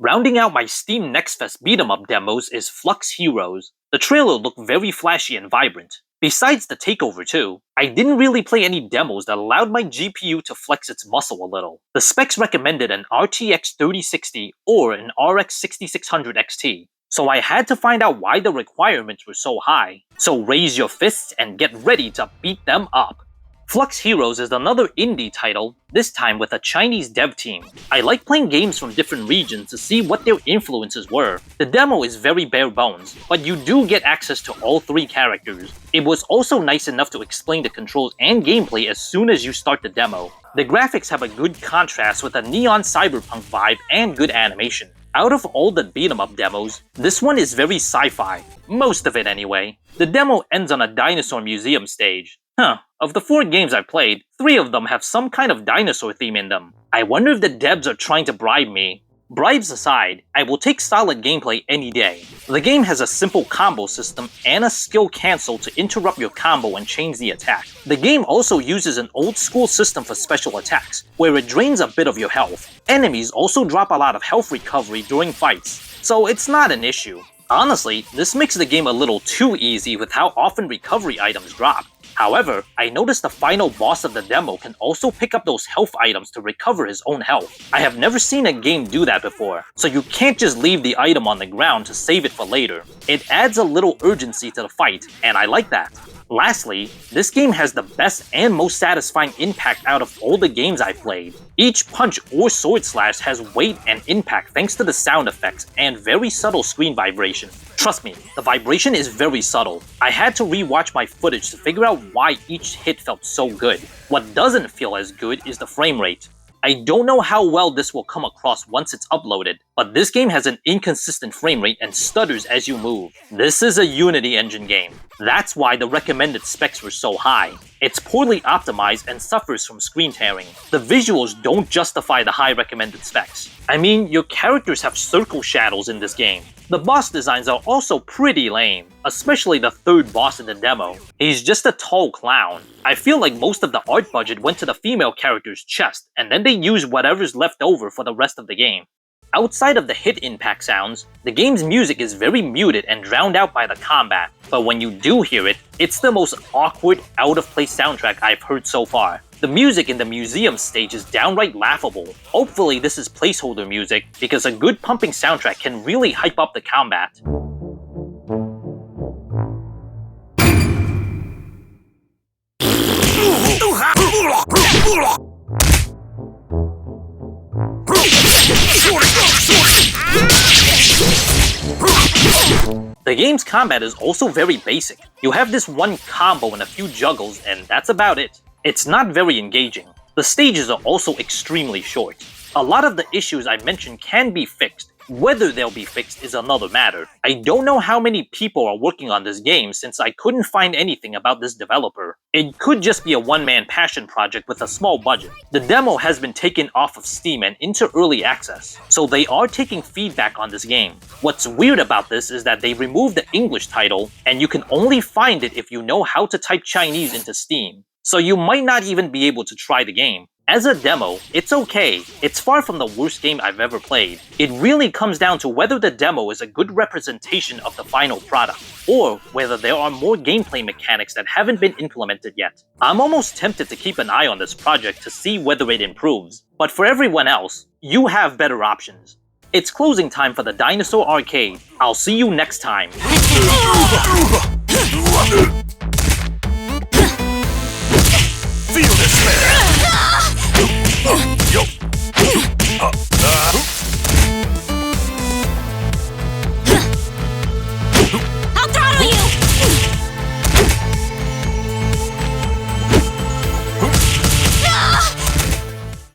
Rounding out my Steam Next Fest beat-em-up demos is Flux Heroes. The trailer looked very flashy and vibrant. Besides the takeover too, I didn't really play any demos that allowed my GPU to flex its muscle a little. The specs recommended an RTX 3060 or an RX 6600 XT, so I had to find out why the requirements were so high. So raise your fists and get ready to beat them up. Flux Heroes is another indie title, this time with a Chinese dev team. I like playing games from different regions to see what their influences were. The demo is very bare bones, but you do get access to all three characters. It was also nice enough to explain the controls and gameplay as soon as you start the demo. The graphics have a good contrast with a neon cyberpunk vibe and good animation. Out of all the beat-em-up demos, this one is very sci-fi. Most of it anyway. The demo ends on a dinosaur museum stage. Of the 4 games I've played, 3 of them have some kind of dinosaur theme in them. I wonder if the devs are trying to bribe me. Bribes aside, I will take solid gameplay any day. The game has a simple combo system and a skill cancel to interrupt your combo and change the attack. The game also uses an old school system for special attacks, where it drains a bit of your health. Enemies also drop a lot of health recovery during fights, so it's not an issue. Honestly, this makes the game a little too easy with how often recovery items drop. However, I noticed the final boss of the demo can also pick up those health items to recover his own health. I have never seen a game do that before, so you can't just leave the item on the ground to save it for later. It adds a little urgency to the fight, and I like that. Lastly, this game has the best and most satisfying impact out of all the games I've played. Each punch or sword slash has weight and impact thanks to the sound effects and very subtle screen vibration. Trust me, the vibration is very subtle. I had to rewatch my footage to figure out why each hit felt so good. What doesn't feel as good is the frame rate. I don't know how well this will come across once it's uploaded, but this game has an inconsistent frame rate and stutters as you move. This is a Unity engine game. That's why the recommended specs were so high. It's poorly optimized and suffers from screen tearing. The visuals don't justify the high recommended specs. I mean, your characters have circle shadows in this game. The boss designs are also pretty lame, especially the third boss in the demo. He's just a tall clown. I feel like most of the art budget went to the female character's chest, and then they used whatever's left over for the rest of the game. Outside of the hit impact sounds, the game's music is very muted and drowned out by the combat, but when you do hear it, it's the most awkward, out-of-place soundtrack I've heard so far. The music in the museum stage is downright laughable. Hopefully this is placeholder music, because a good pumping soundtrack can really hype up the combat. The game's combat is also very basic. You have this one combo and a few juggles, and that's about it. It's not very engaging. The stages are also extremely short. A lot of the issues I mentioned can be fixed. Whether they'll be fixed is another matter. I don't know how many people are working on this game since I couldn't find anything about this developer. It could just be a one-man passion project with a small budget. The demo has been taken off of Steam and into early access, so they are taking feedback on this game. What's weird about this is that they removed the English title, and you can only find it if you know how to type Chinese into Steam. So you might not even be able to try the game. As a demo, it's okay. It's far from the worst game I've ever played. It really comes down to whether the demo is a good representation of the final product, or whether there are more gameplay mechanics that haven't been implemented yet. I'm almost tempted to keep an eye on this project to see whether it improves, but for everyone else, you have better options. It's closing time for the Dinosaur Arcade. I'll see you next time.